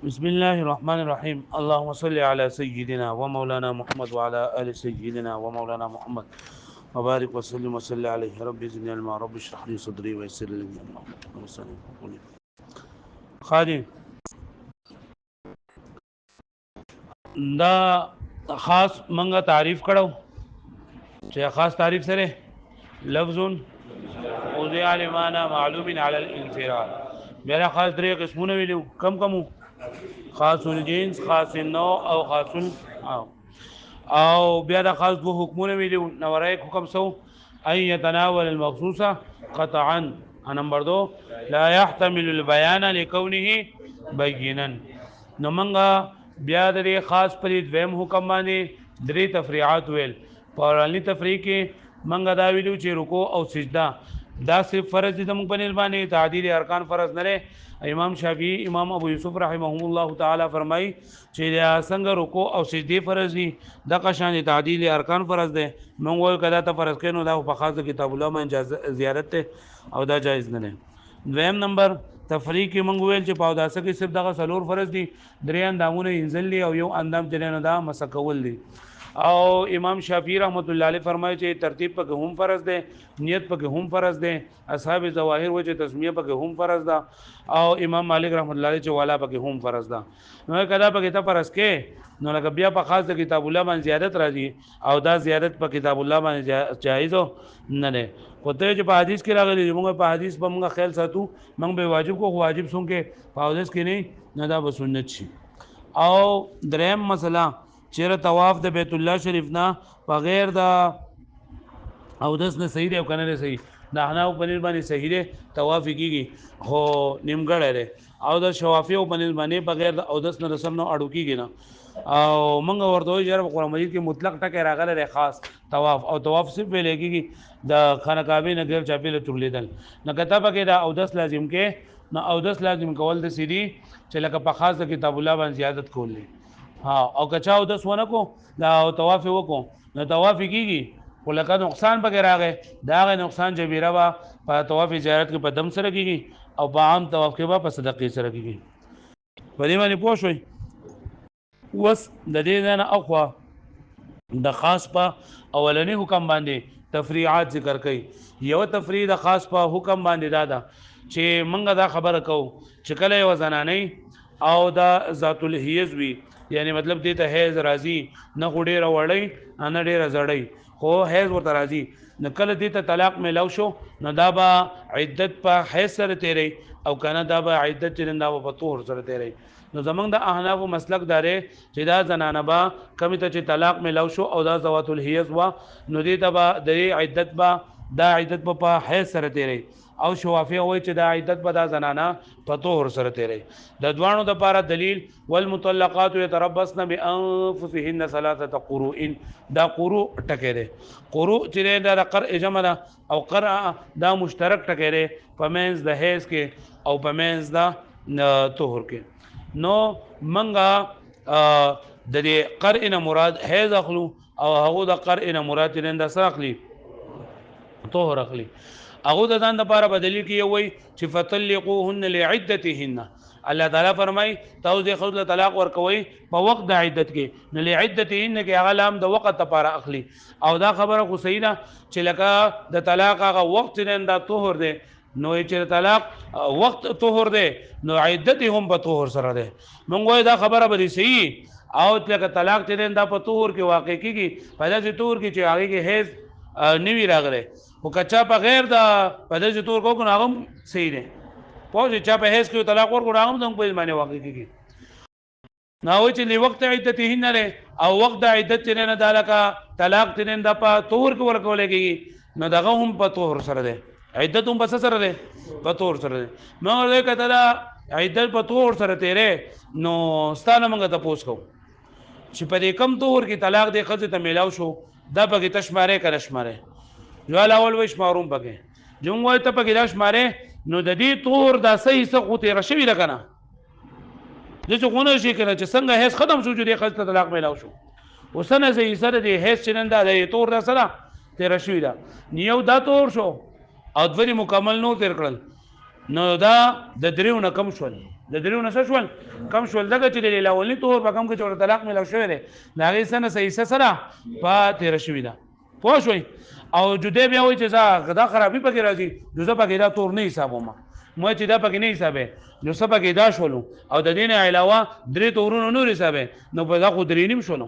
بسم الله الرحمن الرحيم اللهم صل على سيدنا ومولانا محمد وعلى آل سيدنا ومولانا محمد وبارك وسلم وسلم عليه رب زدني علما رب اشرح لي صدري ويسر لي امري خادم دا خاص منګه تعریف کړو چې خاص تعریف سره لفظ وضع لمعنى معلوم على الانفراد بیا خاص درې قسمونه ویلو کم خاص الجنس خاص النوع او خاص او بیا د خاص دو حکمونه ویلو نورای حکم سو ان يتناول المخصوصه قطعا نمبر 2 لا يحتمل البيان لكونه بينا نو منګه بیا د خاص پر دویم حکم باندې درې تفریعات ویل پرانی تفریق کې منګه دا ویلو چې رکوع او سجده دا صرف فرض دي د موږ په باندې تعدیل ارکان فرض نه لري امام شافعي امام ابو یوسف رحمهم الله تعالی فرمای چې څنګه رکوع او سجدي فرض دي د قشان تعدیل ارکان فرض دي موږ ول کدا ته فرض کینو دا په خاص کتاب الله باندې زیارت او دا جایز نه ده دویم نمبر تفریق موږ ویل چې پاوداسه کې صرف دغه سلور فرض دي درې اندامونه انزل او یو اندام جننه دا مسکول دي او امام شافعی رحمت الله علیه فرمایي چې ترتیب پکې هم فرض ده نیت پکې هم فرض ده اصحاب ظواهر و چې تسمیه پکې هم فرض ده او امام مالک رحمت الله علیه چې والا پکې هم فرض ده نو کدا پکې ته فرض کې نو لکه بیا په خاص د کتاب الله باندې زیادت راځي او دا زیادت په کتاب الله باندې جایز نه ده کوته چې په حدیث کې راغلي موږ په حدیث په موږ خیال ساتو موږ به واجب کو واجب سون کې په حدیث کې نه دا به سنت شي او دریم مسله چیرې طواف د بیت الله شریف نه بغیر د او داس نه صحیح دی او کنه نه صحیح د حناو پنیر باندې صحیح دی طواف کیږي خو نیمګړی دی او د شوافی او پنیر باندې بغیر د او داس نه رسم نه اړو کیږي نه او موږ ورته یې قرآن مجید کې مطلق ټکی راغلی خاص طواف او طواف صرف ویل کیږي د خانه کعبه نه غیر چاپیله تورلیدل نه کته پکې دا او داس لازم کې نه او داس لازم کول د سیدی چې لکه په خاص د کتاب الله باندې زیادت کولې ها او کچاو د سونه کو دا طواف وکړو نو طواف کیږي ولکه نقصان پکې راغی دا غي نقصان جبیره وا په طواف زیارت کې په دم سره کیږي او په عام طواف کې په صدقې سره کیږي په دې باندې پوه شئ وس د دې نه اخوا د خاص په اولنی حکم باندې تفریعات ذکر کړي یو تفریع د خاص په حکم باندې دادا چې منګه دا خبره کو چې کله یو زنانه او دا ذات الحیز وی یعنی مطلب دې ته حیز راځي نه غډې راوړی نه ډېر زړی خو حیز ورته راځي نو کله دې ته طلاق ملو شو نو دا به عدت په حیز سره تیری او کنه دا به عدت چې دا په طهور سره تیری نو زمنګ د احناف مسلک دارې چې دا زنانه با کمی ته چې طلاق ملو شو او دا ذوات الحیز وا نو دې ته به د عدت با دا عدت په حیز سره تیری او شوافی وای چې دا عدت به دا زنانه په طهور سره تیری د دوانو د لپاره دلیل والمطلقات يتربصن بانفسهن ثلاثه قروء دا قروء ټکی دی قروء چې دا قرء جمع ده او قرء دا مشترک ټکی دی په منځ د حیض کې او په منځ د طهور کې نو منګه د دې قرء نه مراد حیض اخلو او هغه د قرء نه مراد نه سره اخلي طهور اخلي هغه د ځان لپاره بدلی کې وي چې فتلقوهن لعدتهن الله تعالی فرمای تاسو د خود طلاق ورکوي په وخت د عدت کې نه لعدتهن کې هغه لام د وخت لپاره اخلي او دا خبره خو صحیح ده چې لکه د طلاق هغه وخت نه د طهور دی نو چې طلاق وخت طهور دی نو عدت هم په طهور سره دی مونږ وای دا خبره به صحیح او لکه طلاق چې د په طهور کې واقع کیږي په داسې طهور کې چې هغه کې حیض نیوی راغله او کچا په غیر د پدې تور کو غناغم صحیح نه پوه چې په هیڅ کې طلاق ورکو راغم څنګه په معنی واقع کیږي نو چې لی وخت عدته نه له او وخت د عدت نه دالکا طلاق تنه د په تور کې ورکول کېږي نو دغه هم په تور سره ده عدت هم بس سره ده په تور سره ده نو له کته دا عدت په تور سره تیرې نو ستانه موږ ته پوښ کو چې په دې کم تور کې طلاق دې خځه ته میلاو شو دا په کې تشماره کړه شماره جو اول وش ماروم پکې جون وای ته پکې لاش ماره نو د دې تور د صحیح څه خو تیر شوی لکنه د څه غونه شي کنه چې څنګه هیڅ ختم شو چې د خځه طلاق میلاو شو وسنه زې سره د هیڅ چننده د تور د سره تیر شوی دا نیو دا تور شو او دوی مکمل نو تیر کړل نو دا د دریو نه کم شول د دریو نه شول کم شول دغه چې د الاولني طهور په کم کې چې طلاق ملو شوی دی د هغې سنه صحیح سره په تېره شوي ده پوه شوئ او جدی بیا وایي چې زه دا خرابي پکې راځي نو زه پکې دا تور نه حسابوم مو چې دا پکې نه حسابې نو څه پکې دا شولو او د دې نه علاوه درې تورونه نور حسابې نو په دا خو درې نیم شولو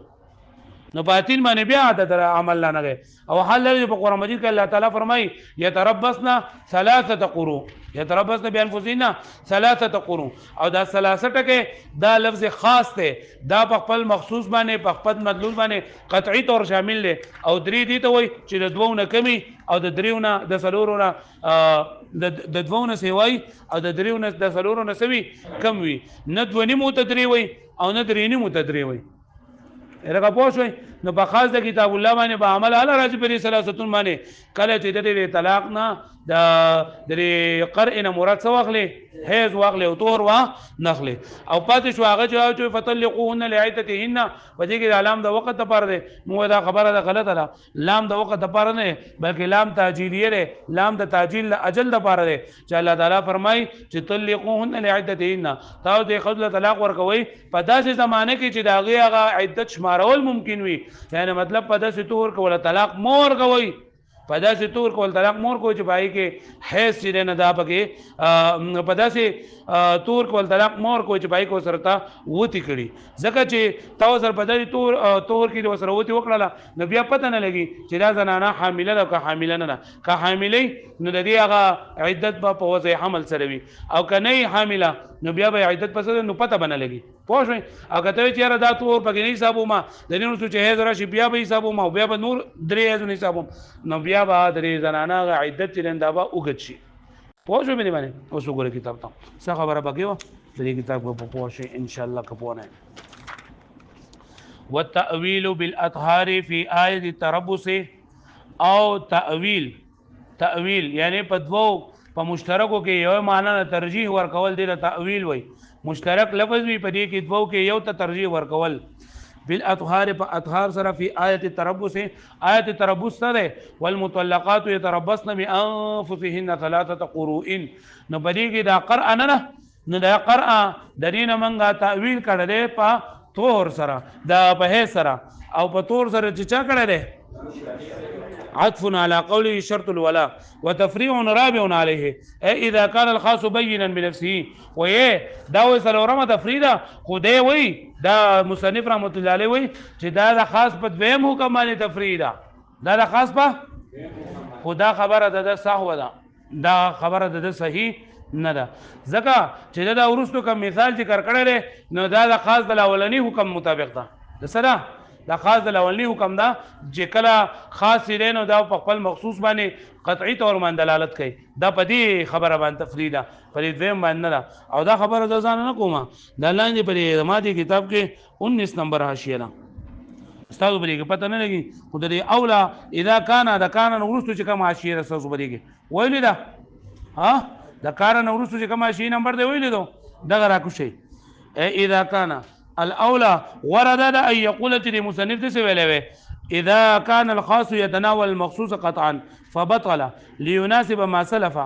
نو باطل باندې بیا د عمل نه نه او حل لري په قرآن مجید کې الله تعالی فرمایي يتربصنا ثلاثه قروء يتربصنا بانفسنا ثلاثه قروء او دا ثلاثه ټکه دا لفظ خاص ته دا په خپل مخصوص باندې په خپل مدلول باندې قطعي طور شامل دی او درې دي ته وای چې د دوو نه کمی او د دریو نه د څلورو نه د دوو نه سیوای او د دریو نه د څلورو نه سوي کم وي نه دوه نیمو ته درې وای او نه درې نیمو ته درې وای رګه پوه شوي نو په خاص د کتاب الله باندې به عمل اعلی راځي په ثلاثتون باندې کله چې د طلاق نه د قرء نه مراد څه واخلي حیض واخلي او طهر نخلي او پاتې شو هغه چې فطلقوهن لعدتهن په دې کې لام د وخت لپاره دی مو دا خبره ده غلطه ده لام د وخت لپاره نه بلکې لام تعجیلیه ده لام د تعجیل اجل لپاره دی چې الله تعالی فرمایي چې طلقوهن لعدتهن تاسو د خذل طلاق ورکوي په داسې زمانه کې چې دا هغه عدت شمارول ممکن وي یعنی مطلب په داسې طور کوله طلاق مور کوي په داسې طور کول طلاق مور کوي چې پای کې حیث چې نه دا پکې په داسې طور کول طلاق مور کوي چې پای کو سره تا وتی کړي ځکه چې تاسو سره په داسې طور کې سره وتی وکړه نو بیا پته نه لګي چې دا زنانه حامله ده که حامله نه ده که حامله نو د دې هغه عدت په وضع حمل سره وي او که نه حامله نو بیا به عدت پس نو پته بنه لګي پوه شئ او کته چې را دا طور پکې نه حسابو ما د نو چې هیڅ راشي بیا به حسابو ما بیا به نور درې هیڅ نه حسابو نو بیا به درې زنانه عدت چرنده به وګت شي پوه شئ باندې اوس وګوره کتاب ته څه خبره پکې و دې کتاب په پوه شئ ان شاء الله کپونه والتأويل بالأطهار في آية التربص او تأويل یعنی په دوو په مشترکو کې یو معنا ترجیح ورکول دی تأویل وای مشترک لفظ وی په دې کې دوو کې یو ته ترجیح ورکول بالاطهار په اطهار سره په آیت التربص آیت التربص سره والمطلقات يتربصن بانفسهن ثلاثه قروء نو په دې کې دا قرأ نه نو دا قرأ د دې نه منګه تأویل کړل په طور سره دا په سره او په طور سره چې چا کړل عطف على قوله شرط الولاء وتفريع رابع عليه اي اذا كان الخاص بينا بنفسه ويه دا وسلورمه تفريدا خدای وي دا مصنف رحمت الله عليه وي چې دا خاص په دویم حکم باندې تفریدا دا خاص په خدا خبره ده صحو ده دا خبره ده صحیح نه ده ځکه چې دا ورستو کوم مثال ذکر کړل نو دا خاص د اولنی حکم مطابق ده د سره دا خاص د اولنی حکم ده چې کله خاص دی نو دا په خپل مخصوص باندې قطعي طور باندې دلالت کوي دا په دې خبره باندې تفریدا په دې دویم باندې نه او دا خبره د ځان نه کومه دا لاندې په ماده کتاب کې 19 نمبر حاشیه ده استاد بریګه پته نه لګي خو د اولا اذا كان دا کان ورستو چې کوم حاشیه رسو بریګه ویل دا ها دا کار ورستو چې کوم حاشیه نمبر دی ویل دو دا را کو شي اذا كان الاولى ورد ان يقول لمصنف تسويله اذا كان الخاص يتناول المخصوص قطعا فبطل ليناسب ما سلف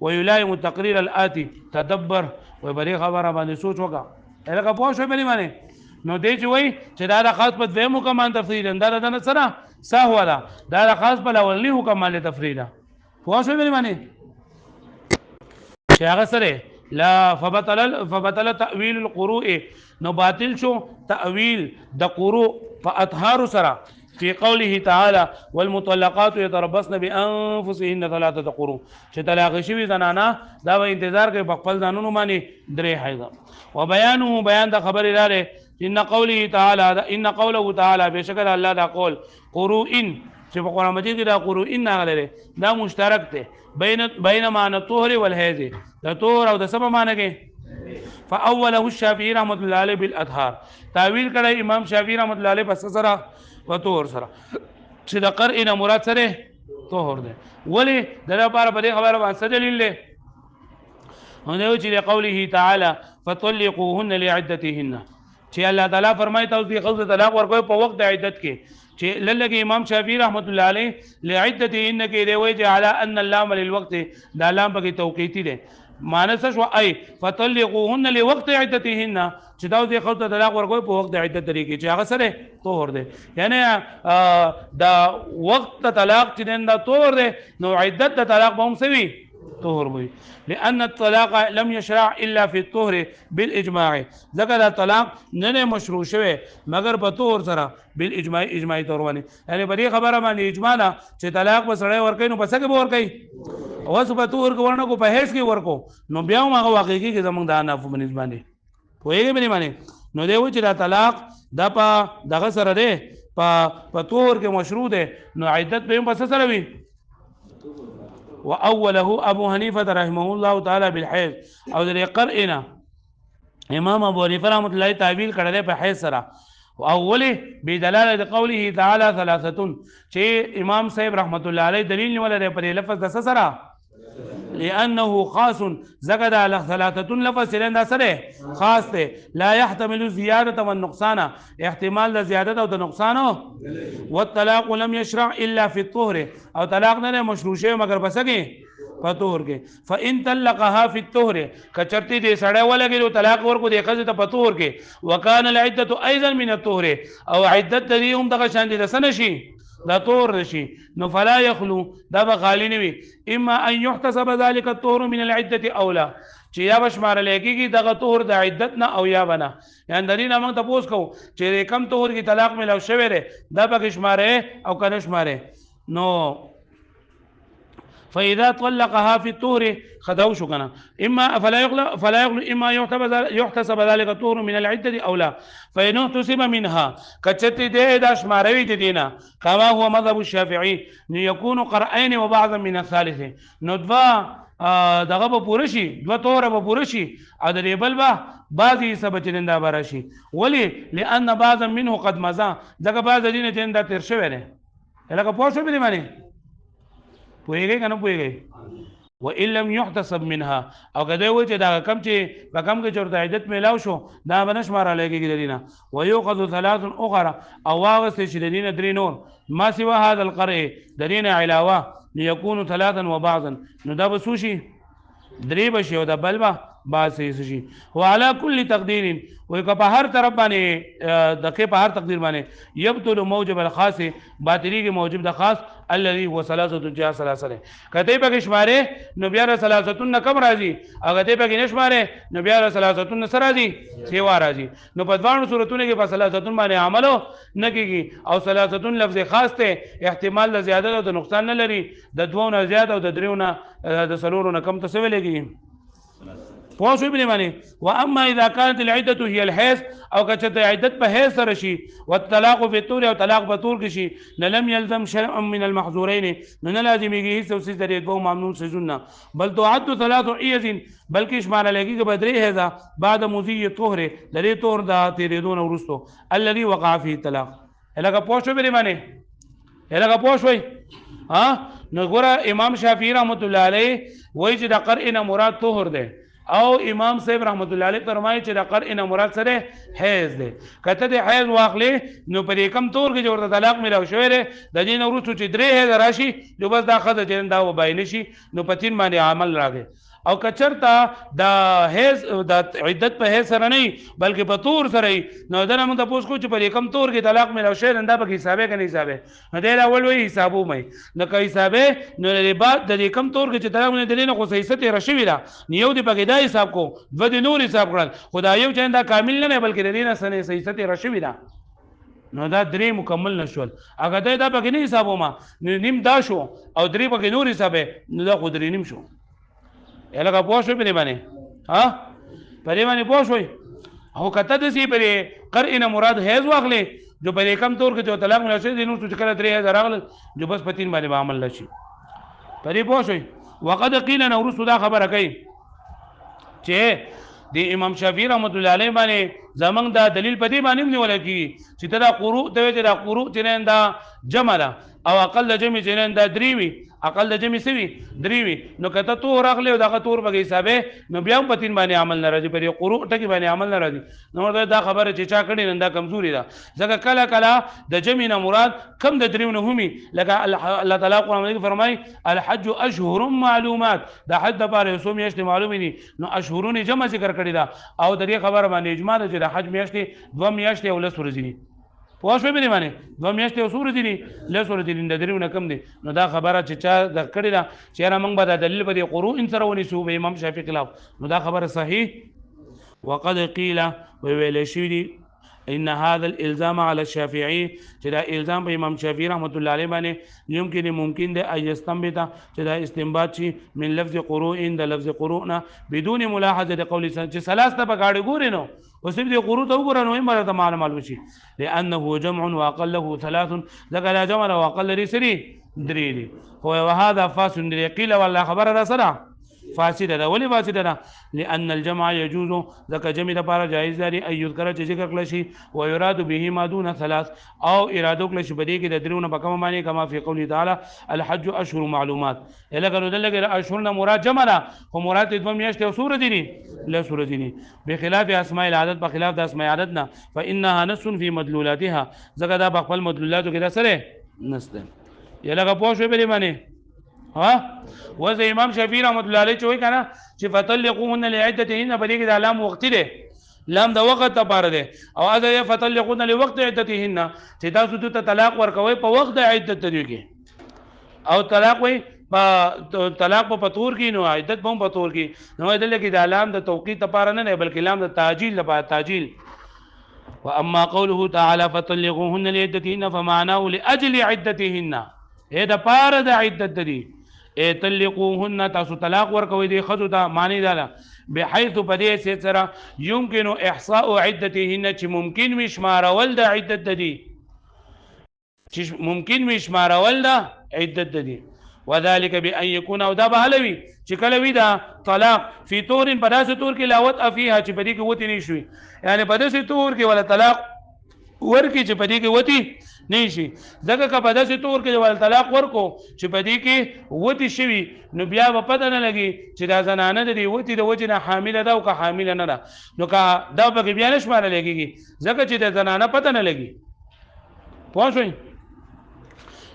ويلائم التقرير الاتي تدبر وبري خبره باندې سوچ وکا الګه پوه شو بلی باندې نو دې چې وای چې دا خاص په دویم حکم تفصیل دا نه سره سهو دا خاص په اولنی حکم باندې تفریدا پوه شو بلی باندې چې هغه سره لا فبطل تأويل القروء نو باطل شو تأويل د قروء فاطهار سرا في قوله تعالى والمطلقات يتربصن بانفسهن ثلاثه قروء چې طلاق شوی زنانا دا به انتظار کوي په خپل ځانونو باندې درې حیض وبيانه بیان د خبر اراده ان قوله تعالى بشکل الله دا قول قروء چې په قرآن مجید کې دا قروء نغله دا مشترک دی بین معنی الطهر والحیض دا طهر او د سبب معنی کې فاوله الشافعي رحمۃ اللہ علیہ بالاطهار تعویل کړی امام شافعي رحمۃ اللہ علیہ پس سره و طهر سره چې د قرء نه مراد سره طهر دی ولی د لپاره په دې خبره باندې دلیل دی هغه چې قوله تعالی فطلقوهن لعدتهن چې الله تعالی فرمایي تاسو د خلق طلاق ورکوي په وخت د عدت کې چې لږه امام شافعي رحمۃ اللہ علیہ لعدتهن کې دی وایي چې على ان اللام للوقت دا لام په توقیتی دی مانس شو اي فطلقوهن لوقت عدتهن چې دا د خو ته طلاق ورکوي په وخت د عدت طریقې چې هغه سره طهور دی یعنی دا وخت طلاق چې دا طهور دی نو عدت د طلاق به هم سوي طهور وي لان الطلاق لم يشرع الا في الطهر بالاجماع ذکر الطلاق نه مشروع شوی مگر په طهور سره بالاجماع اجماعي طور باندې یعنی په دې خبره باندې اجماع نه چې طلاق به سړی ورکوي نو پس کې به ورکوي اوس په طهور کې ورنه کو په هیڅ کې ورکو نو بیا هم هغه واقع کې زمونږ د اناف باندې پوهیږي باندې باندې نو دی و چې دا طلاق دا په دغه سره دی په طهور کې مشروع دی نو عدت به هم پس سره وي واوله ابو حنیفه رحمه الله تعالی بالحیض او د قرئنا امام ابو حنیفه رحمۃ اللہ تعبیل کړل په حیض سره اوله بدلاله قوله تعالی ثلاثه چې امام صاحب رحمۃ اللہ علیہ دلیل ولر پر لفظ د سره لانه خاص زګد على ثلاثه لفظ چرنده سره خاص ته لا يحتمل زياده والنقصان احتمال د زیادت او د نقصان والطلاق لم يشرع الا في الطهر او طلاق نه مشروع شوی مگر بسګي په طهر کې فان طلقها في الطهر کچرتی دې سړی ولګي طلاق ورکو دې قضې ته په طهر کې وكان العده ايضا من الطهر او عدت دې هم دغه شان دي سن شي دا طهر نشي نو فلا يخلو دا به خالی نه وي اما ان يحتسب ذلك الطهر من العده اولا چې یا بشمار لګيږي دغه طهر د عدت نه او یا بنا یعنی د دې موږ ته پوس کو چې کم طهر کې طلاق ملو شوی دی دا به شماره او کنه شماره نو فاذا طلقها في الطهر خذوا شو كان اما فلا يخلو اما يحتسب ذلك الطهر من العده او لا فإن احتسب منها كچت دې دا شماروي دينا كما هو مذهب الشافعي يكون قرئين وبعضا من الثالث نو دوا دغه به پوره شي دوا طهر به پوره شي او د بل به بعضی سبچنده برشي ولي لان بعضا منه قد مزا دغه بعض دینه تنده تر شوی نه لکه پوښتنه به معنی پوهیږي کنه پوهیږي وان لم يحتسب منها او کده و چې دا کم چې په کم کې چورته عدت میلاو شو دا بنش مارا لګي دینه ويؤخذ ثلاث اخرى او واغس شدین درې نور ما سوا هذا القرء درین علاوه ليكون ثلاثا وبعضا نو دا بسوشي درې بشي او دا بلبا باسي شي وعلى كل تقدير وکه هر طرف باندې دغه په هر تقدیر باندې يبطل موجب الخاص باطلی کې موجب د خاص الذي هو ثلاثه جاء ثلاثه کته په شماره نو بیا ثلاثه کم راځي هغه ته په نشماره نو بیا ثلاثه سره راځي سیوا راځي نو په دوانو صورتونو کې په ثلاثه باندې عملو نه کیږي او ثلاثه لفظ خاص ته احتمال د زیادت او د نقصان نه لري د دوه نه زیات او د دریو نه د سلورو نه کم تسوي لګي پوښوي بلی معنی واما اذا كانت العده هي الحيض او کچته عدت په حیض سره شي والطلاق في الطور او طلاق په طور کې شي لم يلزم شرع من المحظورين نه لازميږي هیڅ څه درې دوه ممنوع سيزونه بل تعد ثلاث عيذ بلکې شمار لګي بدري هذا بعد مضي الطهر درې طور دا تیرېدون ورستو الذي وقع فيه الطلاق الګه پوښوي بلی معنی الګه پوښوي ها نو ګوره امام شافعي رحمت الله عليه وایي چې د قرئ مراد طهر ده او امام صاحب رحمت الله علیه فرمایي چې د قرئ مراد سره حیض ده کته د حیض واخلې نو پر کم طور کې جوړه طلاق ملو شوی ده د دین ورته چې درې حیض راشي نو بس دا خدای جن دا وباین شي نو پتین باندې عمل راغی او کچرتا د حیض د عدت په حیض سره نه بلکې په طور سره نو دا موږ تاسو کو چې پر کم طور کې طلاق ملو شوی دا په حسابه کې نه حسابه نو دا اول وی حسابو مې نو که حسابه نو لري بعد د کم طور کې چې طلاق نه دلینه خو صحیح ته رشوي دا نیو دی په دا حساب کو و د نور حساب کړل خدای یو چنده کامل نه بلکې د دینه سنه صحیح ته رشوي دا نو دا درې مکمل نشول اگر دا پکې نه حسابو ما نیم دا شو او درې پکې نور حسابه نو دا خو درې نیم شو الګه پوښوي په باندې ها په باندې پوښوي او کته د سی په قرئ مراد حیض واخلې جو په کم طور کې جو طلاق ملو شي دینو چې کله 3000 راغله جو بس پتین باندې عمل لشي پرې پوښوي وقد قيل نو رسو دا خبره کوي چې د امام شافعي رحمت الله علیه باندې زمنګ دا دلیل په دې باندې نیول کیږي چې دا قروء ته چې دا قروء چې دا جمع ده او اقل جمع چې دا دریوي اقل د جمع سوي درې وي نو کته تور اخلي او دغه تور به حسابه نو بیا هم پتین باندې عمل نه راځي پر قروء ټکی باندې عمل نه راځي نو دا خبره چې چا کړي نن دا کمزوري ده ځکه کله کله د جمع نه مراد کم د دریو نه همي لکه الله تعالی قرآن کې فرمای الحج اشهر معلومات د حج د لپاره سو میاشتې معلومې دي نو اشهرونه جمع ذکر کړی دا او د دې خبره باندې اجماع ده چې د حج میاشتې 2 میاشتې او 10 ورځې دي پوه شوې به باندې 2 میاشتې او سور دي 10 ورځې دي د دریو نه کم دي نو دا خبره چې چا د کړی دا چې را موږ به د دلیل په قروء ان سره ونیسو به امام شافعي خلاف نو دا خبره صحیح وقد قيل وویل شوی دي ان هذا الالزام على الشافعي چې دا الزام په امام شافعي رحمت الله علیه باندې ممکن ده اي استنبط چې دا استنباط شي من لفظ قروء د لفظ قروء بدون ملاحظه قول چې ثلاثه په غاړي ګوري نو اوس دې قروء ته وګورئ نو مرته معلومه شي لانه جمع واقله ثلاث ذکر جمع واقل لري درې دي هو وهذا فاسد قيل والله خبر را سره فاسده ده ولی فاسده ده لان الجمع يجوز ذکر جمع لپاره جایز دی ای یذکر چې ذکر کړل شي و يراد به ما دون ثلاث او اراده کړل شي بدی کې د درونه په کوم معنی کما فی قوله تعالی الحج اشهر معلومات الګر دلګر اشهر نه مراد جمع نه او مراد د میاشتې او سورې دي له سورې دي بخلاف اسماء العدد په خلاف د اسماء عدد نه فانها نص فی مدلولاتها ذکر دا په خپل مدلولاتو کې دا سره نسته یلګه پوښې به معنی ها وز امام شافعي رحمت الله علیه چوي کنه چې فطلقوهن لعدتهن په دې کې د لام وخت دی لام د وخت لپاره دی او اذا فطلقوهن لوقت عدتهن چې تاسو ته طلاق ورکوي په وخت د عدت دی کې او طلاق وي په طلاق په پتور کې نو عدت په پتور کې نو دلته کې د لام د توقیت لپاره نه بلکې لام د تعجیل لپاره تعجیل واما قوله تعالى فطلقوهن لعدتهن فمعناه لاجل عدتهن اې د پاره د عدت دی طلقوهن تاسو طلاق ورکوي دي خذو ته معنی دا بحيث بدې سره يمكن احصاء عدتهن چې ممکن مشمارول د عدت دي چې ممکن مشمارول د عدت دي وذلك بان يكون او دا بهلوي چې کله وی دا طلاق فی طور په داسې طور کې لاوت افیها چې بدې کې وتی نشوي یعنی په داسې طور کې ولا طلاق ورکی چې بدې کې وتی نشي ځکه که په داسې طور کې ول طلاق ورکو چې په دې کې وتی شوي نو بیا به پته نه لګي چې دا زنانه د دې وتی د وجې نه حامله ده او که حامله نه ده نو که دا پکې بیا نه شمارل کېږي ځکه چې د زنانه پته نه لګي پوه شئ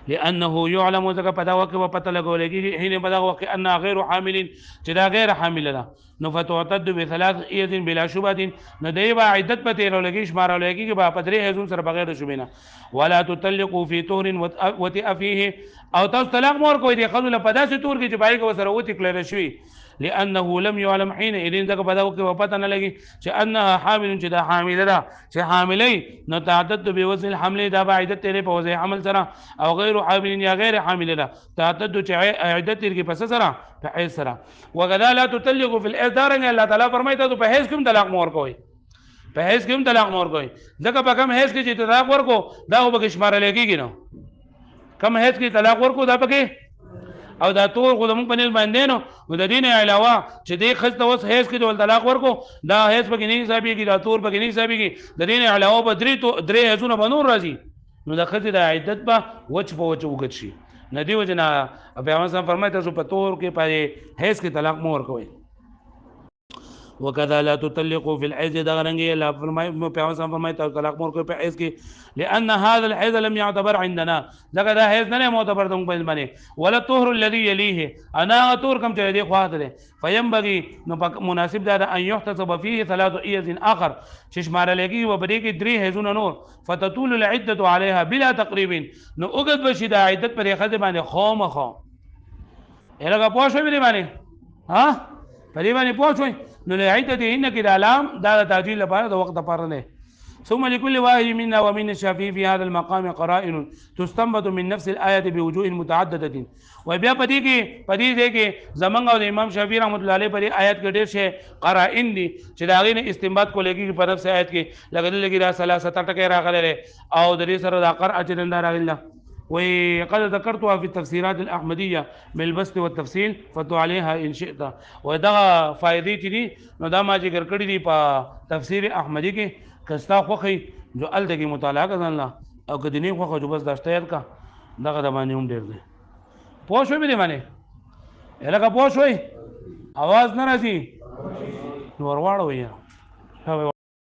لانه يعلم ذکر په دا وخت په پته لګول کېږي هینه په دا وخت ان غیر حامل چې دا غیر حامل ده نو فتعتد بثلاث ايد بلا شبهه نو دی با عدت په تیر لګي شمار لګي با پدری هزون سره بغیر شبهه ولا تطلقوا في طهر وتافيه او تاسو طلاق مور کوي دی خذل په داسې تور کې چې بای کو سره وتی کړل شوی لانه لم يعلم حين اذن ذکر په دا وخت په پته نه لګي چې انها حامل چې دا حامل ده چې حاملې نو تعدد بوزن الحمل دا با عدت تیر په وزن حمل سره او غیر حامل یا غیر حامل ده تعدد چې عدت تیر کې پس سره په حیث سره وغدا لا تطلق في الاعذار الله تعالی فرمایي ته په حیث کوم طلاق مور کوي په حیث کوم طلاق مور کوي ځکه په کوم حیث کې چې طلاق ورکو دا به شمار لګيږي نو کوم حیث کې طلاق ورکو دا پکې او دا ټول خدامون په نس باندې نو د دین علاوه چې دې خسته وس حیث کې د طلاق ورکو دا حیث پکې نه حسابيږي دا ټول پکې نه حسابيږي د دین علاوه په درې حیثونه بنور راځي نو د خسته د عدت به وچ په وچ وګت شي ندی وجنا پیغمبر صاحب فرمایي تاسو په تور کې په حیث کې طلاق مور کوي وكذا لا تطلقوا في الحيض دغرنګي لا فرمای پیغمبر صاحب فرمایي تاسو طلاق مور کوي په حیض کې لان هذا الحيض لم يعتبر عندنا دغه دا حیض نه معتبر دوم په باندې ولا الطهر الذي يليه انا طهر کم چې دی خواته ده فينبغي نو مناسب ده ان يحتسب فيه ثلاث ايز اخر چې شمار لګي و بری کې درې حیضونه نور فتطول العده عليها بلا تقريب نو وګد بشي د عدت پر خدای باندې خامخه الګه پوښوي به باندې ها په دې باندې پوښوي نو لعدتهن کې د علام دا تعجیل لپاره د وخت لپاره نه ثم لكل واحد منا ومن الشافعي في هذا المقام قرائن تستنبط من نفس الايه بوجوه متعدده وبیا پدې کې زمنګ او امام شافعي رحمت الله علیه پر آیات کې ډېر شی قرائن دي چې دا غي نه استنباط کولېږي په نفس آیات کې لګل را ثلاثه ټکه راغله او د دې سره د قرأ اجندا راغله وقد ذكرتها في التفسيرات الأحمدية بالبسط والتفصيل فتو عليها إن شئت ودغه فائدې چې دي نو دا ما ذکر کړی دي په تفسیر احمدی کې کستا خوخي جو ال دغه مطالعه کړل او کدی نه خوخه جو بس داشته یاد کا دغه د باندې هم ډیر دی پوه شوې مې دې باندې لکه پوه شوئ اواز نه راځي نور واړوئ